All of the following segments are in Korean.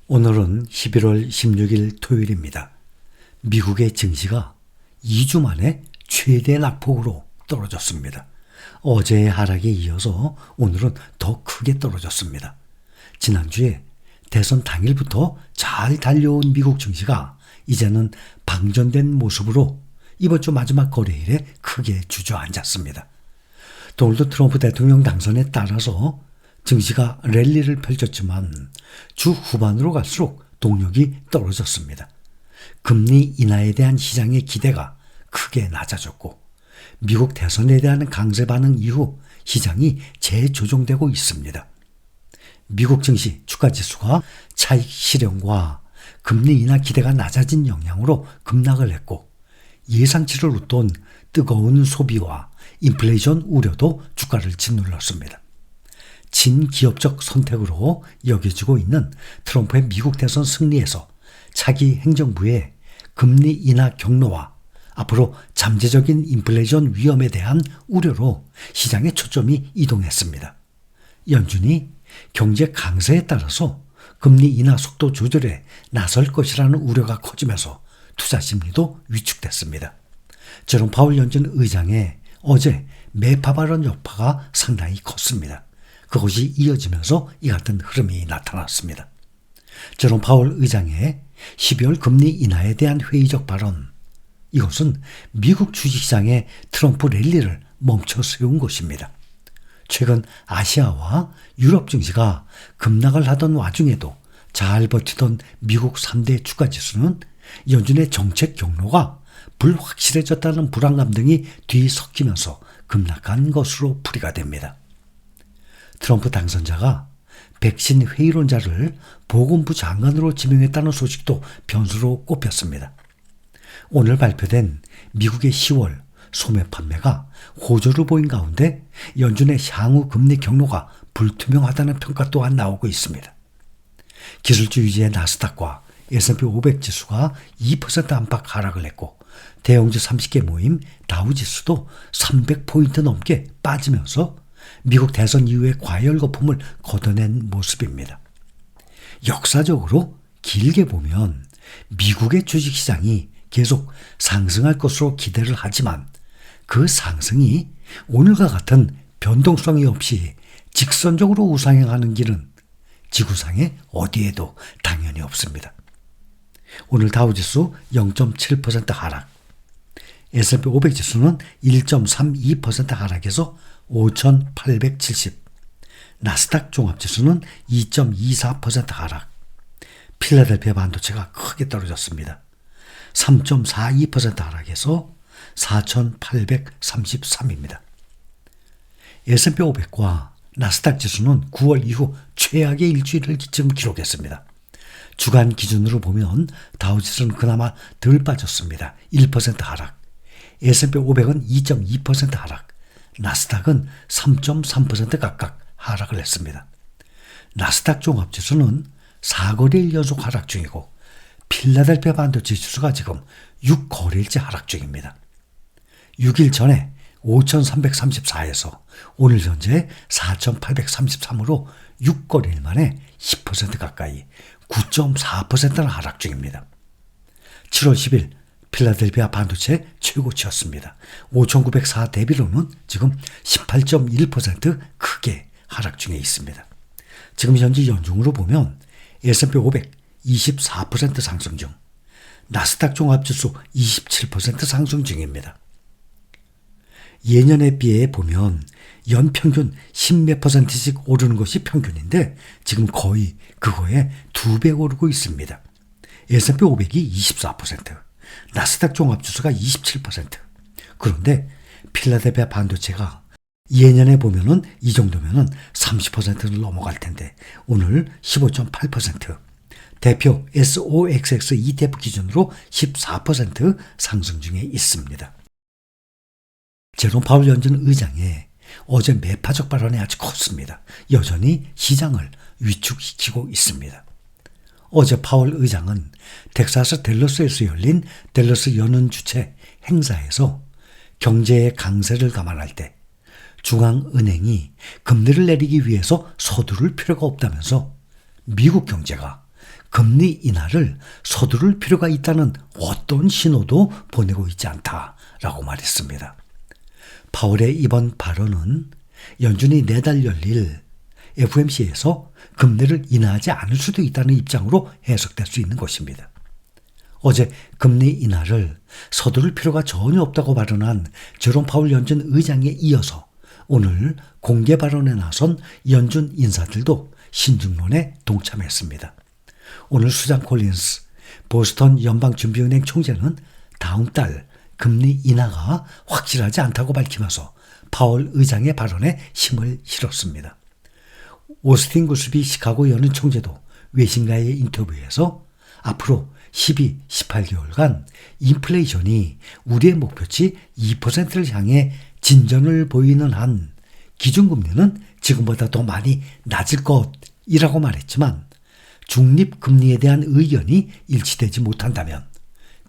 오늘은 11월 16일 토요일입니다. 미국의 증시가 2주 만에 최대 낙폭으로 떨어졌습니다. 어제의 하락에 이어서 오늘은 더 크게 떨어졌습니다. 지난주에 대선 당일부터 잘 달려온 미국 증시가 이제는 방전된 모습으로 이번 주 마지막 거래일에 크게 주저앉았습니다. 도널드 트럼프 대통령 당선에 따라서 증시가 랠리를 펼쳤지만 주 후반으로 갈수록 동력이 떨어졌습니다. 금리 인하에 대한 시장의 기대가 크게 낮아졌고 미국 대선에 대한 강세 반응 이후 시장이 재조정되고 있습니다. 미국 증시 주가지수가 차익 실현과 금리 인하 기대가 낮아진 영향으로 급락을 했고 예상치를 웃돈 뜨거운 소비와 인플레이션 우려도 주가를 짓눌렀습니다. 친기업적 선택으로 여겨지고 있는 트럼프의 미국 대선 승리에서 차기 행정부의 금리 인하 경로와 앞으로 잠재적인 인플레이션 위험에 대한 우려로 시장의 초점이 이동했습니다. 연준이 경제 강세에 따라서 금리 인하 속도 조절에 나설 것이라는 우려가 커지면서 투자 심리도 위축됐습니다. 제롬 파월 연준 의장의 어제 매파 발언 여파가 상당히 컸습니다. 그것이 이어지면서 이 같은 흐름이 나타났습니다. 제롬 파월 의장의 12월 금리 인하에 대한 회의적 발언, 이것은 미국 주식시장의 트럼프 랠리를 멈춰 세운 것입니다. 최근 아시아와 유럽 증시가 급락을 하던 와중에도 잘 버티던 미국 3대 주가지수는 연준의 정책 경로가 불확실해졌다는 불안감 등이 뒤섞이면서 급락한 것으로 풀이가 됩니다. 트럼프 당선자가 백신 회의론자를 보건부 장관으로 지명했다는 소식도 변수로 꼽혔습니다. 오늘 발표된 미국의 10월 소매 판매가 호조를 보인 가운데 연준의 향후 금리 경로가 불투명하다는 평가 또한 나오고 있습니다. 기술주 위주의 나스닥과 S&P 500 지수가 2% 안팎 하락을 했고 대형주 30개 모임 다우지수도 300포인트 넘게 빠지면서 미국 대선 이후의 과열 거품을 걷어낸 모습입니다. 역사적으로 길게 보면 미국의 주식시장이 계속 상승할 것으로 기대를 하지만 그 상승이 오늘과 같은 변동성이 없이 직선적으로 우상향하는 길은 지구상에 어디에도 당연히 없습니다. 오늘 다우지수 0.7% 하락, S&P 500 지수는 1.32% 하락해서 5,870, 나스닥 종합지수는 2.24% 하락, 필라델피아 반도체가 크게 떨어졌습니다. 3.42% 하락해서 4,833입니다. S&P 500과 나스닥 지수는 9월 이후 최악의 일주일을 지금 기록했습니다. 주간 기준으로 보면 다우지수는 그나마 덜 빠졌습니다. 1% 하락, S&P 500은 2.2% 하락, 나스닥은 3.3% 각각 하락을 했습니다. 나스닥 종합지수는 4거래일 연속 하락 중이고 필라델피아 반도체 지수가 지금 6거래일째 하락 중입니다. 6일 전에 5,334에서 오늘 현재 4,833으로 6거래일 만에 10% 가까이 9.4%는 하락 중입니다. 7월 10일 필라델피아 반도체 최고치였습니다. 5,904 대비로는 지금 18.1% 크게 하락 중에 있습니다. 지금 현재 연중으로 보면 S&P 500 24% 상승 중, 나스닥 종합지수 27% 상승 중입니다. 예년에 비해 보면 연평균 10몇 %씩 오르는 것이 평균인데 지금 거의 그거에 2배 오르고 있습니다. S&P 500이 24%, 나스닥 종합지수가 27%. 그런데 필라델피아 반도체가 예년에 보면은 이 정도면은 30%를 넘어갈 텐데 오늘 15.8%, 대표 SOXX ETF 기준으로 14% 상승 중에 있습니다. 제롬 파월 연준 의장의 어제 매파적 발언이 아주 컸습니다. 여전히 시장을 위축시키고 있습니다. 어제 파월 의장은 텍사스 댈러스에서 열린 댈러스 연은 주최 행사에서 경제의 강세를 감안할 때 중앙은행이 금리를 내리기 위해서 서두를 필요가 없다면서 미국 경제가 금리 인하를 서두를 필요가 있다는 어떤 신호도 보내고 있지 않다라고 말했습니다. 파월의 이번 발언은 연준이 내달 열릴 FOMC에서 금리를 인하하지 않을 수도 있다는 입장으로 해석될 수 있는 것입니다. 어제 금리 인하를 서두를 필요가 전혀 없다고 발언한 제롬 파월 연준 의장에 이어서 오늘 공개 발언에 나선 연준 인사들도 신중론에 동참했습니다. 오늘 수잔 콜린스 보스턴 연방준비은행 총재는 다음 달 금리 인하가 확실하지 않다고 밝히면서 파월 의장의 발언에 힘을 실었습니다. 오스틴 구스비 시카고 연은 총재도 외신과의 인터뷰에서 앞으로 12, 18개월간 인플레이션이 우리의 목표치 2%를 향해 진전을 보이는 한 기준금리는 지금보다 더 많이 낮을 것이라고 말했지만 중립금리에 대한 의견이 일치되지 못한다면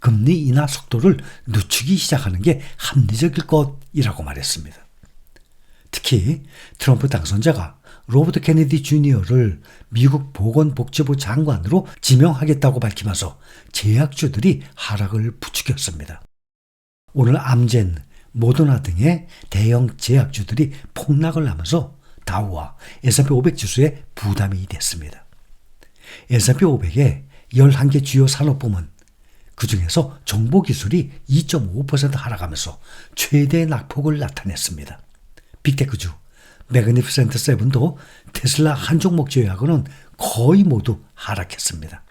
금리 인하 속도를 늦추기 시작하는 게 합리적일 것이라고 말했습니다. 특히 트럼프 당선자가 로버트 케네디 주니어를 미국 보건복지부 장관으로 지명하겠다고 밝히면서 제약주들이 하락을 부추겼습니다. 오늘 암젠, 모더나 등의 대형 제약주들이 폭락을 하면서 다우와 S&P 500 지수에 부담이 됐습니다. S&P 500의 11개 주요 산업부문, 그중에서 정보기술이 2.5% 하락하면서 최대 낙폭을 나타냈습니다. 빅테크주 매그니피센트 세븐도 테슬라 한 종목 제외하고는 거의 모두 하락했습니다.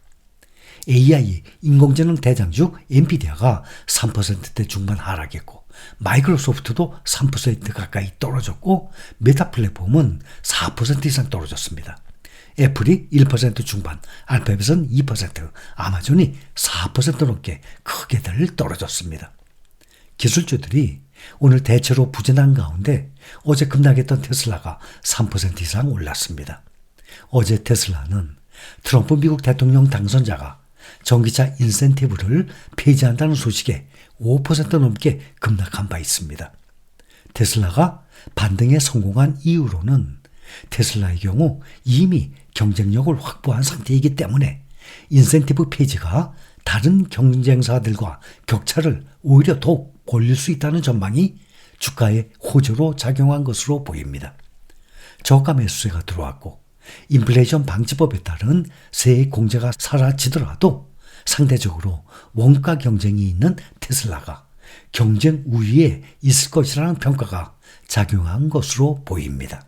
AI 인공지능 대장주 엔비디아가 3%대 중반 하락했고 마이크로소프트도 3% 가까이 떨어졌고 메타 플랫폼은 4% 이상 떨어졌습니다. 애플이 1% 중반, 알파벳은 2%, 아마존이 4% 넘게 크게들 떨어졌습니다. 기술주들이 오늘 대체로 부진한 가운데 어제 급락했던 테슬라가 3% 이상 올랐습니다. 어제 테슬라는 트럼프 미국 대통령 당선자가 전기차 인센티브를 폐지한다는 소식에 5% 넘게 급락한 바 있습니다. 테슬라가 반등에 성공한 이유로는 테슬라의 경우 이미 경쟁력을 확보한 상태이기 때문에 인센티브 폐지가 다른 경쟁사들과 격차를 오히려 더 벌릴 수 있다는 전망이 주가에 호재로 작용한 것으로 보입니다. 저가 매수세가 들어왔고 인플레이션 방지법에 따른 세액 공제가 사라지더라도 상대적으로 원가 경쟁이 있는 테슬라가 경쟁 우위에 있을 것이라는 평가가 작용한 것으로 보입니다.